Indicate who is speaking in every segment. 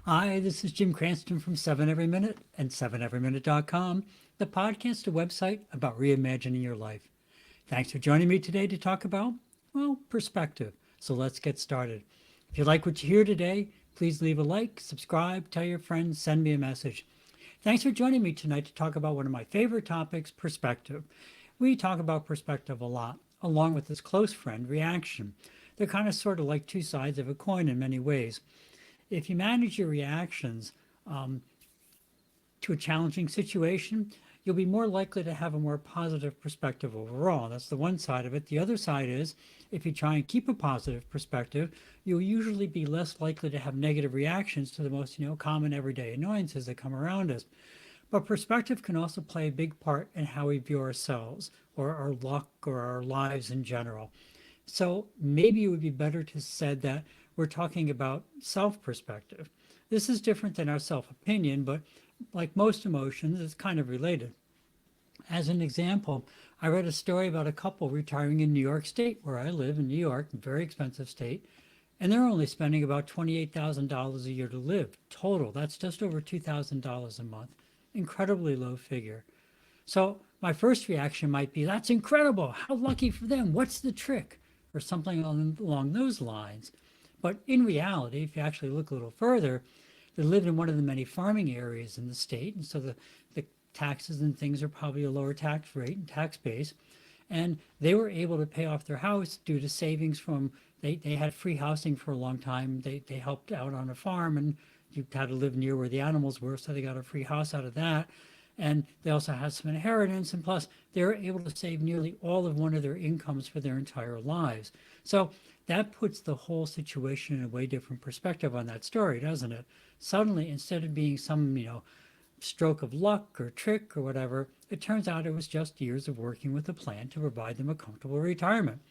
Speaker 1: Hi, this is Jim Cranston from 7 Every Minute and 7everyminute.com, the podcast, a website about reimagining your life. Thanks for joining me today to talk about, well, perspective. So let's get started. If you like what you hear today, please leave a like, subscribe, tell your friends, send me a message. Thanks for joining me tonight to talk about one of my favorite topics, perspective. We talk about perspective a lot, along with this close friend, reaction. They're kind of sort of like two sides of a coin in many ways. If you manage your reactions to a challenging situation, you'll be more likely to have a more positive perspective overall. That's the one side of it. The other side is if you try and keep a positive perspective, you'll usually be less likely to have negative reactions to the most, common everyday annoyances that come around us. But perspective can also play a big part in how we view ourselves or our luck or our lives in general. So maybe it would be better to said that we're talking about self perspective. This is different than our self opinion, but like most emotions, it's kind of related. As an example, I read a story about a couple retiring in New York State, where I live in New York, a very expensive state, and they're only spending about $28,000 a year to live total. That's just over $2,000 a month. Incredibly low figure. So my first reaction might be, that's incredible. How lucky for them. What's the trick? Or something along those lines. But in reality, if you actually look a little further, they live in one of the many farming areas in the state. And so the taxes and things are probably a lower tax rate and tax base. And they were able to pay off their house due to savings from, they had free housing for a long time. They helped out on a farm and you had to live near where the animals were. So they got a free house out of that. And they also had some inheritance, and plus they were able to save nearly all of one of their incomes for their entire lives. So that puts the whole situation in a way different perspective on that story, doesn't it? Suddenly, instead of being some, stroke of luck or trick or whatever, it turns out it was just years of working with a plan to provide them a comfortable retirement.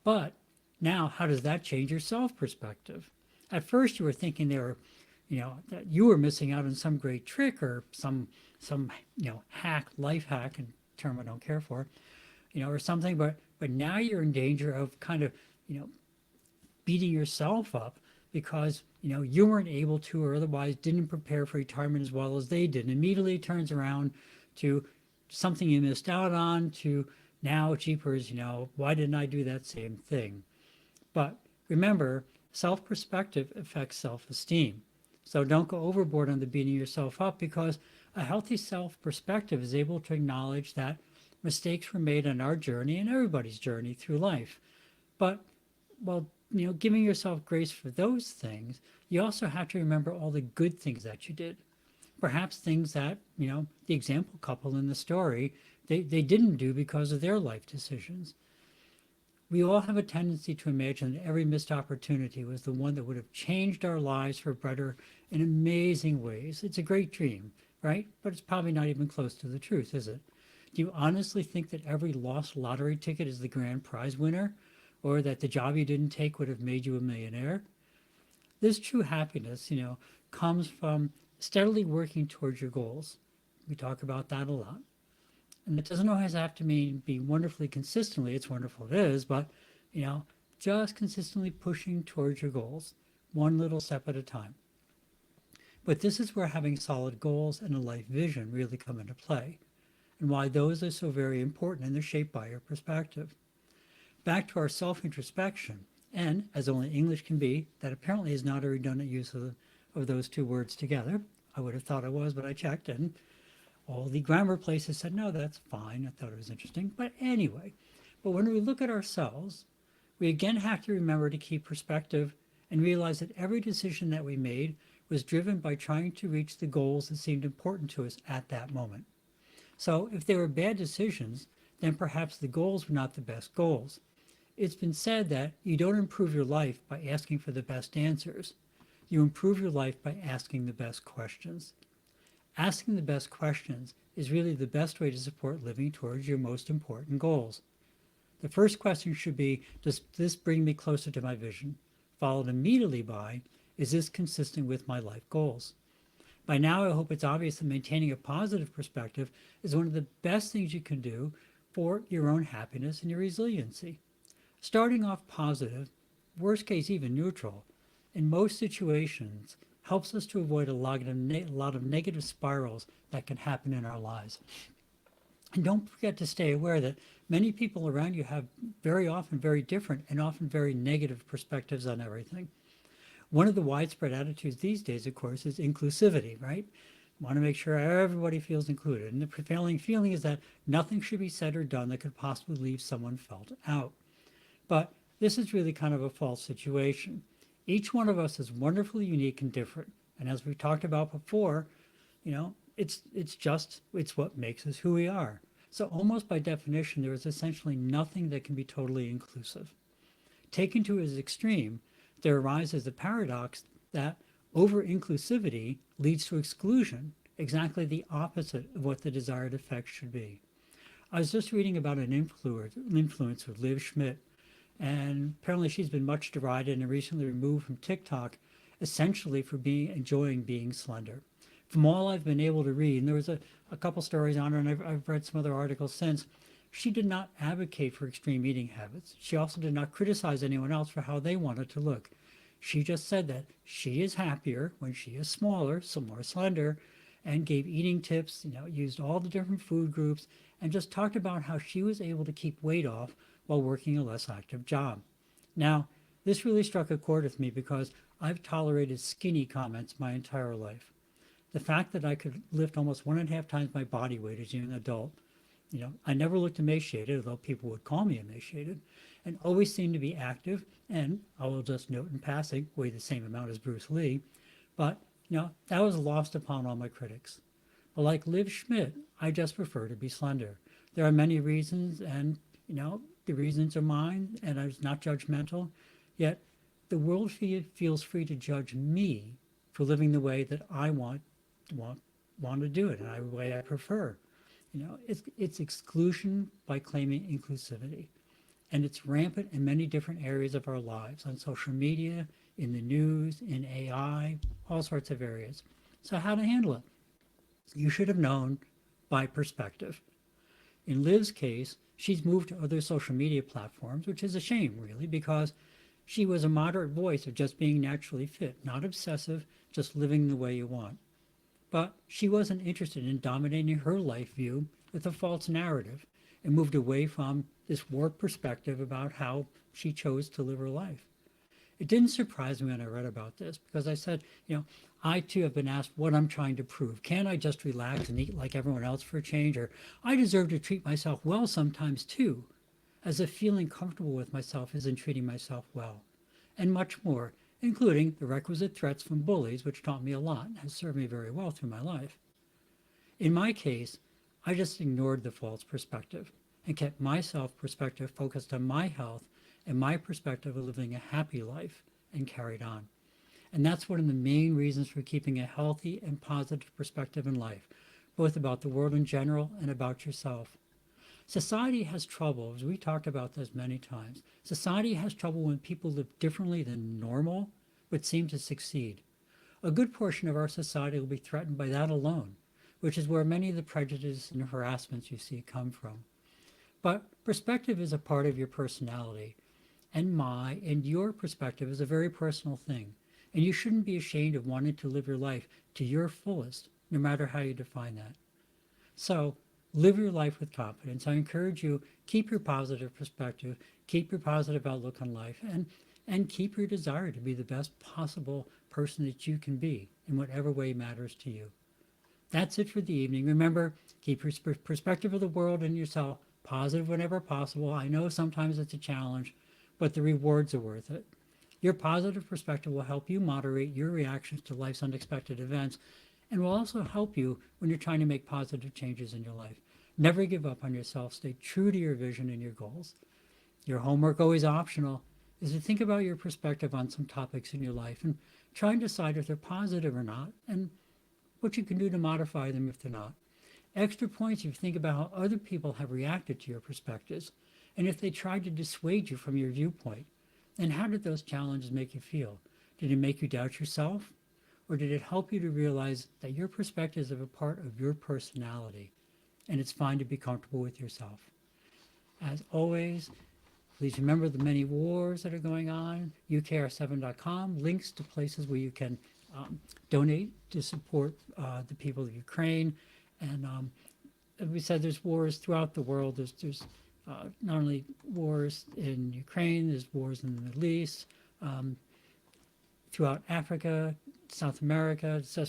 Speaker 1: But now, how does that change your self perspective? At first, you were thinking they were, that you were missing out on some great trick or some hack, life hack, and term I don't care for, or something. But now you're in danger of kind of, you know, beating yourself up because you weren't able to or otherwise didn't prepare for retirement as well as they did. And immediately turns around to something you missed out on to now, jeepers, why didn't I do that same thing? But remember, self perspective affects self esteem. So don't go overboard on the beating yourself up because a healthy self perspective is able to acknowledge that mistakes were made on our journey and everybody's journey through life. But, well, giving yourself grace for those things, you also have to remember all the good things that you did. Perhaps things that, the example couple in the story, they didn't do because of their life decisions. We all have a tendency to imagine that every missed opportunity was the one that would have changed our lives for better in amazing ways. It's a great dream, right? But it's probably not even close to the truth, is it? Do you honestly think that every lost lottery ticket is the grand prize winner? Or that the job you didn't take would have made you a millionaire? This true happiness, comes from steadily working towards your goals. We talk about that a lot. And it doesn't always have to mean be wonderfully consistently. It's wonderful, it is, but you know, just consistently pushing towards your goals, one little step at a time. But this is where having solid goals and a life vision really come into play, and why those are so very important and they're shaped by your perspective. Back to our self introspection, and as only English can be, that apparently is not a redundant use of those two words together. I would have thought it was, but I checked, and all the grammar places said, no, that's fine. I thought it was interesting. But anyway, but when we look at ourselves, we again have to remember to keep perspective and realize that every decision that we made was driven by trying to reach the goals that seemed important to us at that moment. So if they were bad decisions, then perhaps the goals were not the best goals. It's been said that you don't improve your life by asking for the best answers. You improve your life by asking the best questions. Asking the best questions is really the best way to support living towards your most important goals. The first question should be, does this bring me closer to my vision? Followed immediately by, is this consistent with my life goals? By now, I hope it's obvious that maintaining a positive perspective is one of the best things you can do for your own happiness and your resiliency. Starting off positive, worst case even neutral, in most situations helps us to avoid a lot of negative spirals that can happen in our lives. And don't forget to stay aware that many people around you have very often very different and often very negative perspectives on everything. One of the widespread attitudes these days, of course, is inclusivity, right? Want to make sure everybody feels included. And the prevailing feeling is that nothing should be said or done that could possibly leave someone felt out. But this is really kind of a false situation. Each one of us is wonderfully unique and different. And as we talked about before, it's what makes us who we are. So almost by definition, there is essentially nothing that can be totally inclusive. Taken to its extreme, there arises the paradox that over inclusivity leads to exclusion, exactly the opposite of what the desired effect should be. I was just reading about an influencer, Liv Schmidt, and apparently she's been much derided and recently removed from TikTok, essentially for enjoying being slender. From all I've been able to read, and there was a couple stories on her, and I've read some other articles since, she did not advocate for extreme eating habits. She also did not criticize anyone else for how they wanted to look. She just said that she is happier when she is smaller, so more slender, and gave eating tips, used all the different food groups, and just talked about how she was able to keep weight off while working a less active job. Now, this really struck a chord with me because I've tolerated skinny comments my entire life. The fact that I could lift almost 1.5 times my body weight as an adult, I never looked emaciated, although people would call me emaciated, and always seemed to be active, and I will just note in passing, weigh the same amount as Bruce Lee, but, that was lost upon all my critics. But like Liv Schmidt, I just prefer to be slender. There are many reasons, and, the reasons are mine, and I'm not judgmental, yet the world feels free to judge me for living the way that I want to do it, and the way I prefer. It's exclusion by claiming inclusivity. And it's rampant in many different areas of our lives, on social media, in the news, in AI, all sorts of areas. So how to handle it? You should have known by perspective. In Liv's case, she's moved to other social media platforms, which is a shame, really, because she was a moderate voice of just being naturally fit, not obsessive, just living the way you want. But she wasn't interested in dominating her life view with a false narrative and moved away from this warped perspective about how she chose to live her life. It didn't surprise me when I read about this because I said, I too have been asked what I'm trying to prove. Can I just relax and eat like everyone else for a change? Or I deserve to treat myself well sometimes too, as if feeling comfortable with myself isn't treating myself well. And much more, including the requisite threats from bullies, which taught me a lot and has served me very well through my life. In my case, I just ignored the false perspective and kept my self-perspective focused on my health and my perspective of living a happy life and carried on. And that's one of the main reasons for keeping a healthy and positive perspective in life, both about the world in general and about yourself. Society has trouble, as we talked about this many times. Society has trouble when people live differently than normal, but seem to succeed. A good portion of our society will be threatened by that alone, which is where many of the prejudices and harassments you see come from. But perspective is a part of your personality, and your perspective is a very personal thing, and you shouldn't be ashamed of wanting to live your life to your fullest, no matter how you define that. So, live your life with confidence. I encourage you, keep your positive perspective, keep your positive outlook on life, and keep your desire to be the best possible person that you can be in whatever way matters to you. That's it for the evening. Remember, keep your perspective of the world and yourself positive whenever possible. I know sometimes it's a challenge, but the rewards are worth it. Your positive perspective will help you moderate your reactions to life's unexpected events and will also help you when you're trying to make positive changes in your life. Never give up on yourself. Stay true to your vision and your goals. Your homework, always optional, is to think about your perspective on some topics in your life and try and decide if they're positive or not and what you can do to modify them if they're not. Extra points if you think about how other people have reacted to your perspectives and if they tried to dissuade you from your viewpoint. And how did those challenges make you feel? Did it make you doubt yourself? Or did it help you to realize that your perspectives are a part of your personality and it's fine to be comfortable with yourself? As always, please remember the many wars that are going on, ukr7.com, links to places where you can donate to support the people of Ukraine. And as we said, there's wars throughout the world. There's not only wars in Ukraine, there's wars in the Middle East, throughout Africa, South America. It's a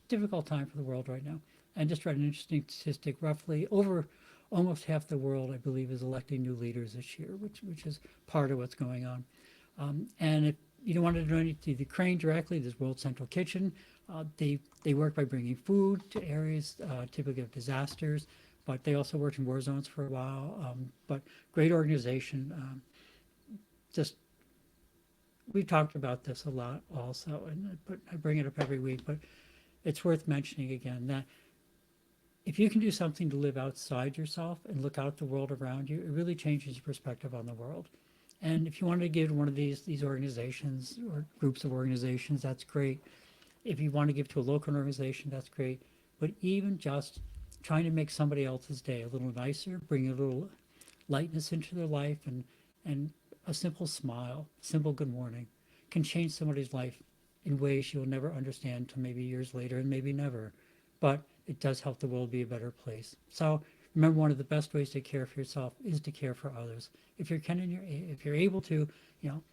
Speaker 1: difficult time for the world right now. And just read an interesting statistic, roughly over almost half the world, I believe, is electing new leaders this year, which is part of what's going on. And if you don't want to donate to Ukraine directly, there's World Central Kitchen. They work by bringing food to areas typically of disasters, but they also worked in war zones for a while. But great organization. Just we talked about this a lot also, and I bring it up every week, but it's worth mentioning again that if you can do something to live outside yourself and look out the world around you, it really changes your perspective on the world. And if you want to give to one of these organizations or groups of organizations, that's great. If you want to give to a local organization, that's great. But even just trying to make somebody else's day a little nicer, bring a little lightness into their life, and a simple smile, simple good morning can change somebody's life in ways you'll never understand till maybe years later and maybe never. But it does help the world be a better place. So remember, one of the best ways to care for yourself is to care for others. If you're able to,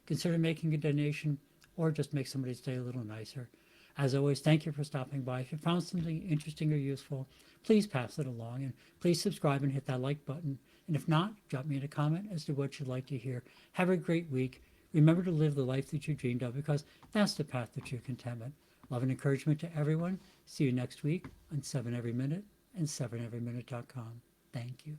Speaker 1: consider making a donation or just make somebody's day a little nicer. As always, thank you for stopping by. If you found something interesting or useful, please pass it along, and please subscribe and hit that like button. And if not, drop me a comment as to what you'd like to hear. Have a great week. Remember to live the life that you dreamed of, because that's the path to true contentment. Love and encouragement to everyone. See you next week on 7 Every Minute and 7everyminute.com. Thank you.